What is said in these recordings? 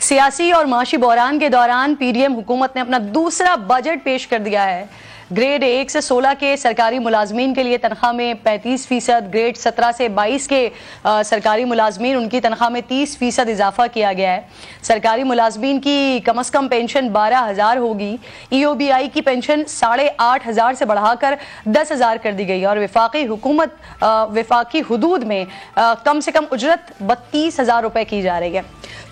सियासी और माशी बहरान के दौरान पीडीएम हुकूमत ने अपना दूसरा बजट पेश कर दिया है। ग्रेड 1 से 16 के सरकारी मुलाजमीन के लिए तनख्वाह में 35%, ग्रेड 17 से 22 के सरकारी मुलाजमीन उनकी तनख्वाह में 30% इजाफा किया गया है। सरकारी मुलाजमीन की कम अज़ कम पेंशन 12,000 होगी। EOBI की पेंशन 8,500 से बढ़ाकर 10,000 कर दी गई और विफाकी हुदूद में कम से कम उजरत 32,000 रुपए की जा रही है।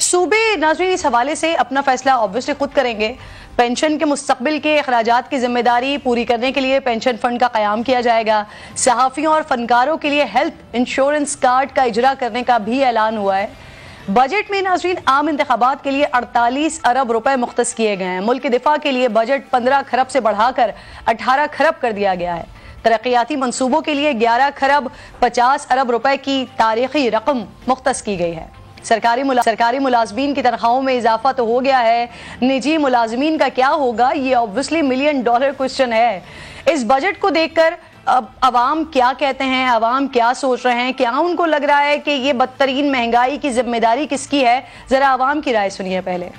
सूबे नाज़रीन इस हवाले से अपना फैसला ऑब्वियसली खुद करेंगे। पेंशन के मुस्तकबिल के अखराजात की जिम्मेदारी पूरी करने के लिए पेंशन फंड का क़याम किया जाएगा। सहाफ़ियों और फनकारों के लिए हेल्थ इंश्योरेंस कार्ड का इजरा करने का भी ऐलान हुआ है। बजट में नाज़रीन आम इंतखाबात के लिए 48 अरब रुपए मुख्तस किए गए हैं। मुल्क के दिफा के लिए बजट 15 खरब से बढ़ाकर 18 खरब कर दिया गया है। तरक्याती मंसूबों के लिए 11 खरब 50 अरब रुपए की तारीखी रकम मुख्तस की गई है। सरकारी मुलाजमीन की तनख्वाहों में इजाफा तो हो गया है, निजी मुलाजमीन का क्या होगा, ये ऑब्वियसली $1 मिलियन क्वेश्चन है। इस बजट को देखकर अब अवाम क्या कहते हैं, अवाम क्या सोच रहे हैं, क्या उनको लग रहा है कि ये बदतरीन महंगाई की जिम्मेदारी किसकी है? जरा अवाम की राय सुनिए पहले।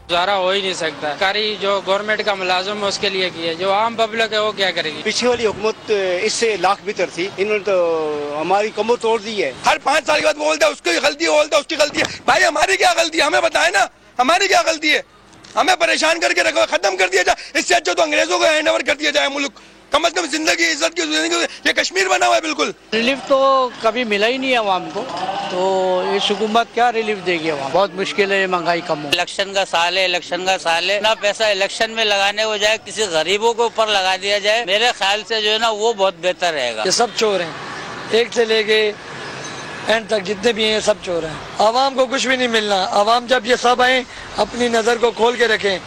गुजारा हो ही नहीं सकता। सरकारी जो गवर्नमेंट का मुलाजिम है उसके लिए की है, जो आम पब्लिक है वो क्या करेगी? पिछली वाली हुकूमत इससे लाख बेहतर थी, इन्होंने तो हमारी कमर तोड़ दी है। हर 5 साल के बाद बोलता है उसकी गलती है, बोलता है उसकी गलती है। भाई हमारी क्या गलती है, हमें बताए ना हमारी क्या गलती है। हमें परेशान करके रखो, खत्म कर दिया जाए। इससे अच्छा तो अंग्रेजों को हैंड ओवर कर दिया जाए मुल्क। कम से कम जिंदगी इज्जत की जिंदगी, ये कश्मीर बना हुआ है बिल्कुल। रिलीफ तो कभी मिला ही नहीं है आवाम को, तो इस हुकूमत क्या रिलीफ देगी आवाम? बहुत मुश्किल है ये महंगाई कम हो। इलेक्शन का साल है, ना पैसा इलेक्शन में लगाने को जाए किसी गरीबों के ऊपर लगा दिया जाए, मेरे ख्याल से जो है ना वो बहुत बेहतर रहेगा। ये सब चोर हैं, एक से लेके एंड तक जितने भी हैं सब चोर हैं। आवाम को कुछ भी नहीं मिलना। आवाम जब ये सब आए अपनी नजर को खोल के रखें।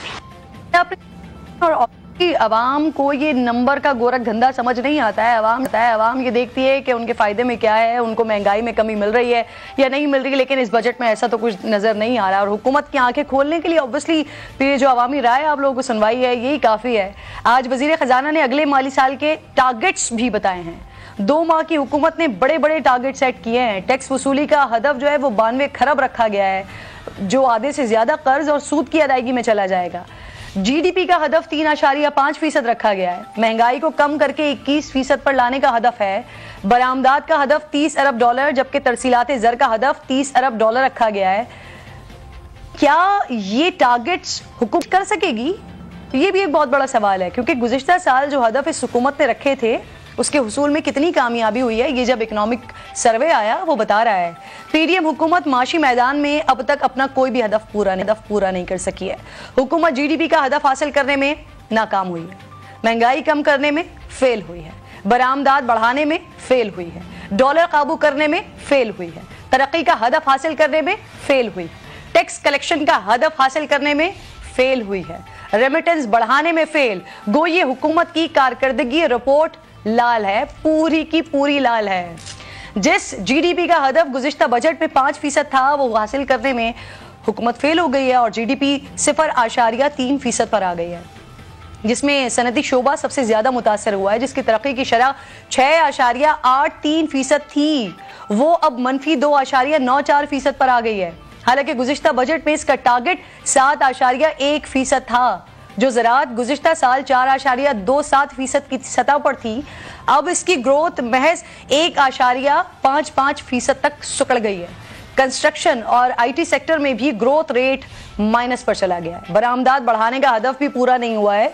अवाम को ये नंबर का गोरख धंधा समझ नहीं आता है। अवाम ये देखती है कि उनके फायदे में क्या है, उनको महंगाई में कमी मिल रही है या नहीं मिल रही है, लेकिन इस बजट में ऐसा तो कुछ नजर नहीं आ रहा। और हुकूमत की आंखें खोलने के लिए ऑब्वियसली ये जो अवामी राय आप लोगों को सुनवाई है यही काफी है। आज वजीर खजाना ने अगले माली साल के टारगेट्स भी बताए हैं। 2 माह की हुकूमत ने बड़े बड़े टारगेट सेट किए हैं। टैक्स वसूली का हदफ जो है वो 92 खरब रखा गया है, जो आधे से ज्यादा कर्ज और सूद की अदायगी में चला जाएगा। GDP का हदफ 3.5% रखा गया है। महंगाई को कम करके 21% पर लाने का हदफ है। बरामदात का हदफ $30 अरब, जबकि तरसीलात ज़र का हदफ $30 अरब रखा गया है। क्या ये टारगेट्स हुकूमत कर सकेगी? ये भी एक बहुत बड़ा सवाल है, क्योंकि गुज़िश्ता साल जो हदफ इस हुकूमत ने रखे थे उसके हुसूल में कितनी कामयाबी हुई है, ये जब इकोनॉमिक सर्वे आया वो बता रहा है। पीडीएम हुकूमत माशी मैदान में अब तक अपना कोई भी हदफ पूरा नहीं कर सकी है। हुकूमत GDP का हदफ हासिल करने में नाकाम हुई है, महंगाई कम करने में फेल हुई है, बरामदात बढ़ाने में फेल हुई है, डॉलर काबू करने में फेल हुई है, तरक्की का हदफ हासिल करने में फेल हुई, टैक्स कलेक्शन का हदफ हासिल करने में फेल हुई है, रेमिटेंस बढ़ाने में फेल। गो ये हुकूमत की कारकर्दगी रिपोर्ट लाल है, पूरी की पूरी लाल है। जिस GDP का हदफ गुज़िश्ता बजट में 5% था वो हासिल करने में हुकूमत फेल हो गई है और GDP 0.3% पर आ गई है, जिसमें सनती शोबा सबसे ज्यादा मुतासर हुआ है, जिसकी तरक्की की शरह 6.83% थी, वो अब -2.94% पर आ गई है। हालांकि गुज़िश्ता बजट में इसका टारगेट 7.1% था, जो ज़राअत गुज़िश्ता साल 4.27% की सतह पर थी। अब इसकी ग्रोथ महज 1.55% तक सुकड़ गई है। कंस्ट्रक्शन और IT सेक्टर में भी ग्रोथ रेट माइनस पर चला गया है। बरामदात बढ़ाने का हदफ भी पूरा नहीं हुआ है।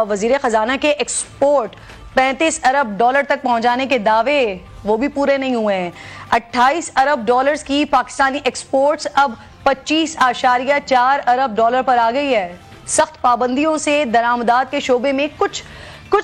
वजीर खजाना के एक्सपोर्ट 35 अरब डॉलर तक पहुंचाने के दावे वो भी पूरे नहीं हुए हैं। 28 अरब डॉलर्स की पाकिस्तानी एक्सपोर्ट्स अब 25.4 अरब डॉलर पर आ गई है। सख्त पाबंदियों से दरामदात के शोबे में कुछ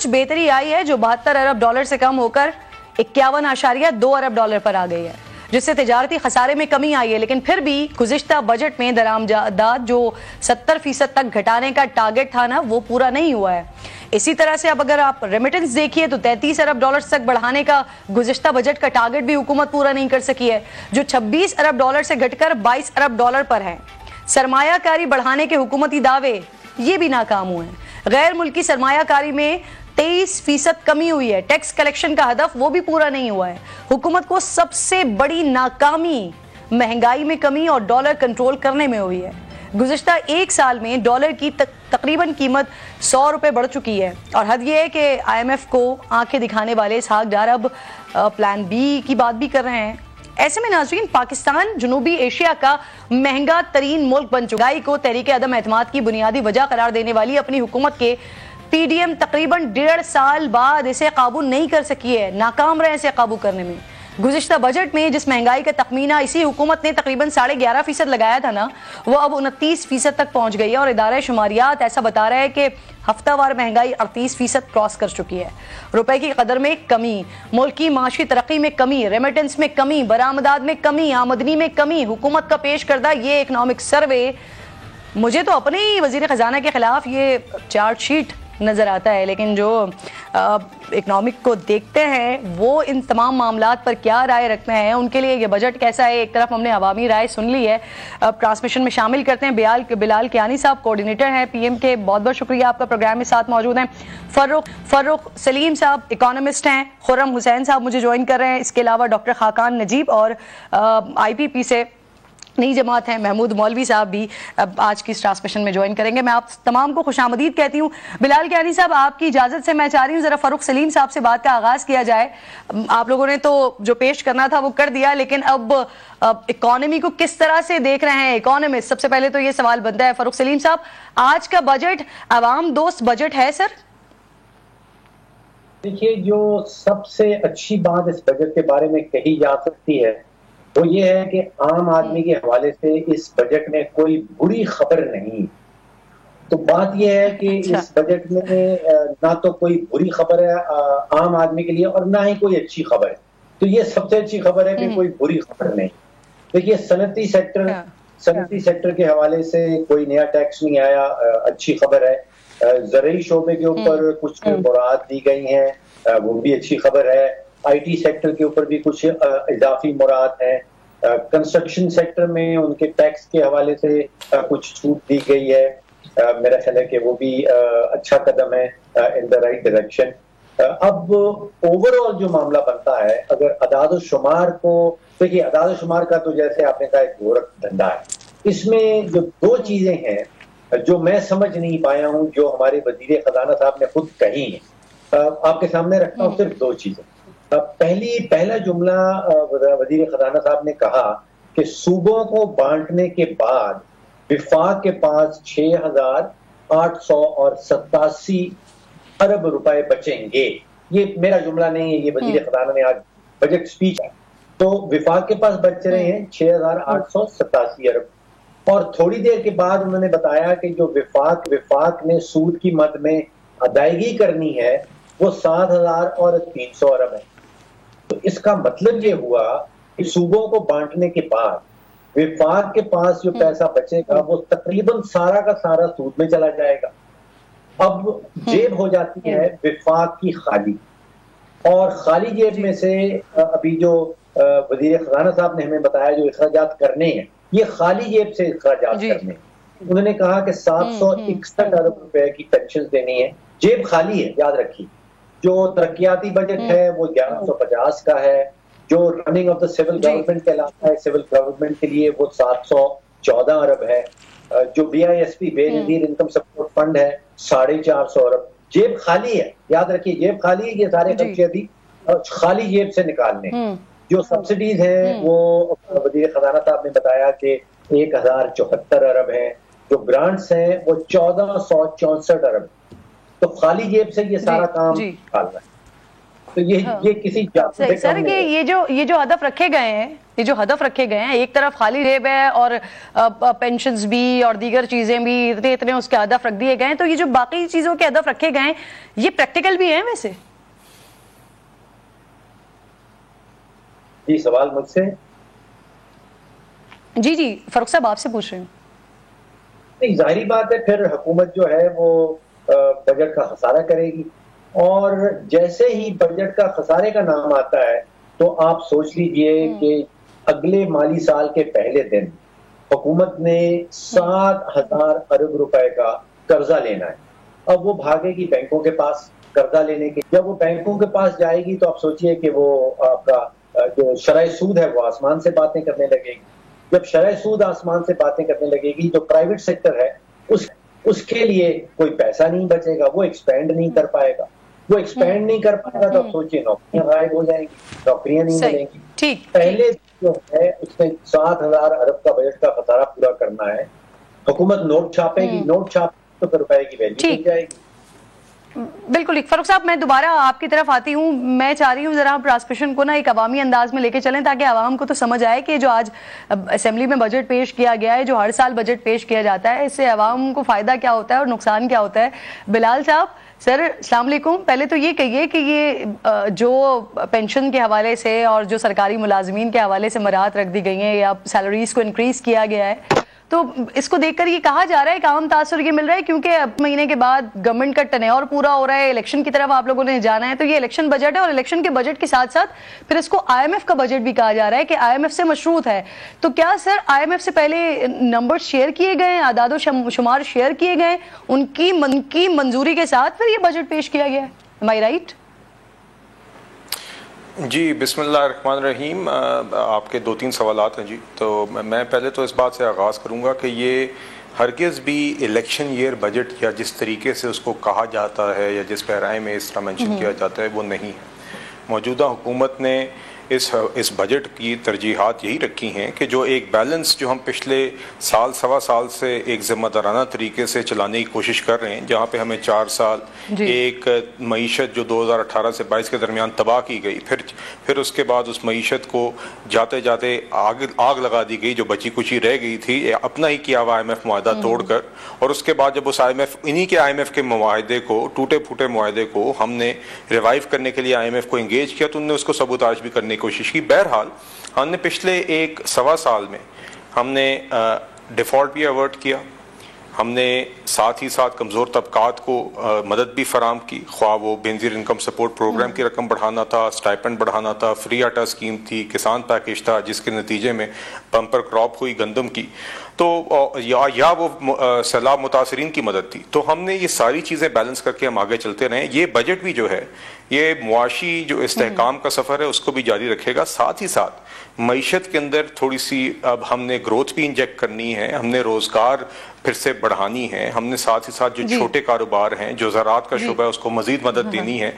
बेहतरी आई है, जो 72 अरब डॉलर से कम होकर 51.2 अरब डॉलर पर आ गई है, जिससे तिजारती खसारे में कमी आई है। लेकिन फिर भी गुज़िश्ता बजट में दरामदात जो 70% तक घटाने का टारगेट था ना, वो पूरा नहीं हुआ है। इसी तरह से अब अगर आप रेमिटेंस देखिए तो 33 अरब डॉलर तक बढ़ाने का गुज़िश्ता बजट का टारगेट भी हुकूमत पूरा नहीं कर सकी है, जो 26 अरब डॉलर से घटकर 22 अरब डॉलर पर है। सरमायाकारी बढ़ाने के हुकूमती दावे ये भी नाकाम हुए हैं। गैर मुल्की सरमायाकारी में 23% कमी हुई है। टैक्स कलेक्शन का हदफ वो भी पूरा नहीं हुआ है। हुकूमत को सबसे बड़ी नाकामी महंगाई में कमी और डॉलर कंट्रोल करने में हुई है। गुज़िश्ता एक साल में डॉलर की तकरीबन कीमत 100 रुपये बढ़ चुकी है और हद ये है कि IMF को आंखें दिखाने वाले इसहाक डार अब प्लान बी की बात भी कर रहे हैं। ऐसे में नाज़रीन, पाकिस्तान जनूबी एशिया का महंगा तरीन मुल्क बन चुका है। को तहरीक अदम एतमाद की बुनियादी वजह करार देने वाली अपनी हुकूमत के PDM तकरीबन 1.5 साल बाद इसे काबू नहीं कर सकी है, नाकाम रहे इसे काबू करने में। गुज़िश्ता बजट में जिस महंगाई का तखमीना इसी हुकूमत ने तकरीबन 11.5% लगाया था ना, वो अब 29% तक पहुंच गई है और इदारा शुमारियात ऐसा बता रहा है कि हफ्तावार महंगाई 38% क्रॉस कर चुकी है। रुपए की कदर में कमी, मुल्क की माशी तरक्की में कमी, रेमिटेंस में कमी, बरामदात में कमी, आमदनी में कमी, हुकूमत का पेश करदा ये इकनॉमिक सर्वे मुझे तो अपने ही वजीर खजाना के खिलाफ ये चार्जशीट नज़र आता है, लेकिन जो इकनॉमिक को देखते हैं वो इन तमाम मामलात पर क्या राय रखते हैं, उनके लिए ये बजट कैसा है। एक तरफ हमने अवामी राय सुन ली है, अब ट्रांसमिशन में शामिल करते हैं बिलाल कियानी साहब, कोऑर्डिनेटर हैं PM के। बहुत बहुत शुक्रिया, आपका प्रोग्राम में साथ मौजूद हैं। फर्रुख सलीम साहब इकोनॉमिस्ट हैं, खुर्रम हुसैन साहब मुझे ज्वाइन कर रहे हैं, इसके अलावा डॉक्टर खाकान नजीब और IPP से नई जमात हैं महमूद मौलवी साहब भी अब आज की इस ट्रांसमिशन में ज्वाइन करेंगे। मैं आप तमाम को खुशामदीद कहती हूँ। बिलाल कियानी साहब, आपकी इजाज़त से मैं चाह रही हूँ ज़रा फ़र्रुख सलीम साहब से बात का आगाज़ किया जाए। आप लोगों ने तो जो पेश करना था वो कर दिया, लेकिन अब इकॉनमी को किस तरह से देख रहे हैं इकोनॉमिस्ट, सबसे पहले तो ये सवाल बनता है। फ़र्रुख सलीम साहब, आज का बजट अवाम दोस्त बजट है सर? देखिए, जो सबसे अच्छी बात इस बजट के बारे में कही जा सकती है वो ये है कि आम आदमी के हवाले से इस बजट में कोई बुरी खबर नहीं। तो बात यह है कि इस बजट में ना तो कोई बुरी खबर है आम आदमी के लिए और ना ही कोई अच्छी खबर है। तो ये सबसे अच्छी खबर है कि कोई बुरी खबर नहीं। देखिए, सनती सेक्टर के हवाले से कोई नया टैक्स नहीं आया, अच्छी खबर है। ज़रूरी शोबे के ऊपर कुछ मुराद दी गई हैं, वो भी अच्छी खबर है। IT सेक्टर के ऊपर भी कुछ इजाफी मुराद है। कंस्ट्रक्शन सेक्टर में उनके टैक्स के हवाले से कुछ छूट दी गई है। मेरा ख्याल है कि वो भी अच्छा कदम है इन द राइट डायरेक्शन। अब ओवरऑल जो मामला बनता है, अगर अदाद शुमार को देखिए, अदाद शुमार का तो जैसे आपने कहा एक गोरख धंधा है। इसमें जो दो चीजें हैं जो मैं समझ नहीं पाया हूं, जो हमारे वजीर खजाना साहब ने खुद कही है, आपके सामने रखता हूं। सिर्फ दो चीजें। पहला जुमला वजीर खजाना साहब ने कहा कि सूबों को बांटने के बाद विफाक के पास 6,887 अरब रुपए बचेंगे। ये मेरा जुमला नहीं है, ये वजीर खजाना ने आज बजट स्पीच है। तो विफाक के पास बच रहे हैं 6,887 अरब। और थोड़ी देर के बाद उन्होंने बताया कि जो विफाक ने सूद की मद में अदायगी करनी है वो 7,300 अरब है। तो इसका मतलब ये हुआ कि सूबों को बांटने के बाद विफाक के पास जो पैसा बचेगा वो तकरीबन सारा का सारा सूद में चला जाएगा। अब जेब हो जाती है विफाक की खाली, और खाली जेब में से अभी जो वजीर खजाना साहब ने हमें बताया जो इखराजात करने हैं, ये खाली जेब से इखराजात करने हैं। उन्होंने कहा कि 761 अरब रुपए की पेंशन देनी है। जेब खाली है, याद रखिए। जो तरक्याती बजट है वो 1150 का है। जो running of the civil government कहलाता है, सिविल गवर्नमेंट के लिए वो 714 अरब है। जो BISP Benazir income support fund है 450 अरब। जेब खाली है, याद रखिए, जेब खाली है। ये सारे खर्चे अभी खाली जेब से निकालने। जो सब्सिडीज हैं वो वजीर खजाना साहब ने बताया कि 1074 अरब है। जो ग्रांट्स हैं वो 1464 अरब। तो खाली जेब से ये सारा काम निकालना है। तो ये किसी सर के ये जो हदफ रखे गए हैं, एक तरफ खाली जेब है और पेंशन्स भी और दीगर चीजें भी इतने उसके हदफ रख दिए गए हैं। तो ये जो बाकी चीजों के हदफ रखे गए हैं ये प्रैक्टिकल भी है वैसे? जी, सवाल मुझसे? जी फरूख साहब आपसे पूछ रही हूँ। नहीं, जाहिर बात है फिर हुकूमत जो है वो बजट का खसारा करेगी। और जैसे ही बजट का खसारे का नाम आता है तो आप सोच लीजिए कि अगले माली साल के पहले दिन हुकूमत ने 7,000 अरब रुपए का कर्जा लेना है। अब वो भागेगी बैंकों के पास कर्जा लेने के। जब वो बैंकों के पास जाएगी तो आप सोचिए कि वो आपका जो शरह सूद है वो आसमान से बातें करने लगेगी। जब शरह सूद आसमान से बातें करने लगेगी, जो प्राइवेट सेक्टर है उसके लिए कोई पैसा नहीं बचेगा, वो एक्सपेंड नहीं कर पाएगा। वो एक्सपेंड नहीं कर पाएगा तो अब सोचिए नौकरियां गायब हो जाएंगी, नौकरियां नहीं मिलेंगी। ठीक, पहले जो है उसने 7,000 अरब का बजट का खसारा पूरा करना है। हुकूमत नोट छापेगी, नोट छाप तो फिर रुपए की वैल्यू बढ़ जाएगी। बिल्कुल ठीक। फारूक साहब, मैं दोबारा आपकी तरफ आती हूँ। मैं चाह रही हूँ जरा आप ट्रांसमिशन को ना एक अवामी अंदाज में लेके चलें, ताकि आवाम को तो समझ आए कि जो आज असेंबली में बजट पेश किया गया है, जो हर साल बजट पेश किया जाता है, इससे आवाम को फायदा क्या होता है और नुकसान क्या होता है। बिलाल साहब, सर अस्सलाम वालेकुम। पहले तो ये कहिए कि ये जो पेंशन के हवाले से और जो सरकारी मुलाजमीन के हवाले से मराहत रख दी गई हैं या सैलरीज को इंक्रीज किया गया है, तो इसको देखकर ये कहा जा रहा है कि आम तासुर ये मिल रहा है क्योंकि अब महीने के बाद गवर्नमेंट का टेन्योर पूरा हो रहा है, इलेक्शन की तरफ आप लोगों ने जाना है, तो ये इलेक्शन बजट है और इलेक्शन के बजट के साथ साथ फिर इसको IMF का बजट भी कहा जा रहा है कि IMF से मशरूत है। तो क्या सर IMF से पहले नंबर शेयर किए गए, आदादो शुमार शेयर किए गए, उनकी मंजूरी के साथ फिर ये बजट पेश किया गया है? एम आई राइट? जी, बिस्मिल्लाहिर्रहमानिर्रहीम। आपके 2-3 सवालात हैं जी। तो मैं पहले तो इस बात से आगाज़ करूँगा कि ये हरगिज़ भी इलेक्शन ईयर बजट या जिस तरीके से उसको कहा जाता है या जिस पैराए में इस तरह मेंशन किया जाता है वो नहीं है। मौजूदा हुकूमत ने इस बजट की तरजीहात यही रखी हैं कि जो एक बैलेंस जो हम पिछले साल सवा साल से एक ज़िम्मेदाराना तरीके से चलाने की कोशिश कर रहे हैं, जहाँ पे हमें 4 साल एक मईशत जो 2018 से 22 के दरमियान तबाह की गई, फिर उसके बाद उस मईशत को जाते जाते आग लगा दी गई, जो बची कुची रह गई थी अपना ही किया हुआ IMF मुआहदा तोड़कर, और उसके बाद जब उस इन्हीं के IMF के मुआहदे को, टूटे फूटे मुआहदे को हमने रिवाइव करने के लिए IMF को इंगेज किया, तो उन्होंने उसको सबूताज भी करने कोशिश की। बहरहाल हमने पिछले एक सवा साल में हमने डिफ़ॉल्ट भी अवर्ट किया, हमने साथ ही साथ कमज़ोर तबकात को मदद भी फराम की, ख्वाह वो बेनज़ीर इनकम सपोर्ट प्रोग्राम की रकम बढ़ाना था, स्टाइपेंड बढ़ाना था, फ्री आटा स्कीम थी, किसान पैकेज था जिसके नतीजे में बम्पर क्रॉप हुई गंदम की, तो या वो सैलाब मुतासरीन की मदद थी। तो हमने ये सारी चीज़ें बैलेंस करके हम आगे चलते रहें। ये बजट भी जो है ये मुआशी जो इस्तेहकाम का सफ़र है उसको भी जारी रखेगा। साथ ही साथ मईशत के अंदर थोड़ी सी अब हमने ग्रोथ भी इंजेक्ट करनी है, हमने रोज़गार फिर से बढ़ानी है, हमने साथ ही साथ जो छोटे कारोबार हैं, जो ज़राअत का शुबा है उसको मज़ीद मदद देनी है।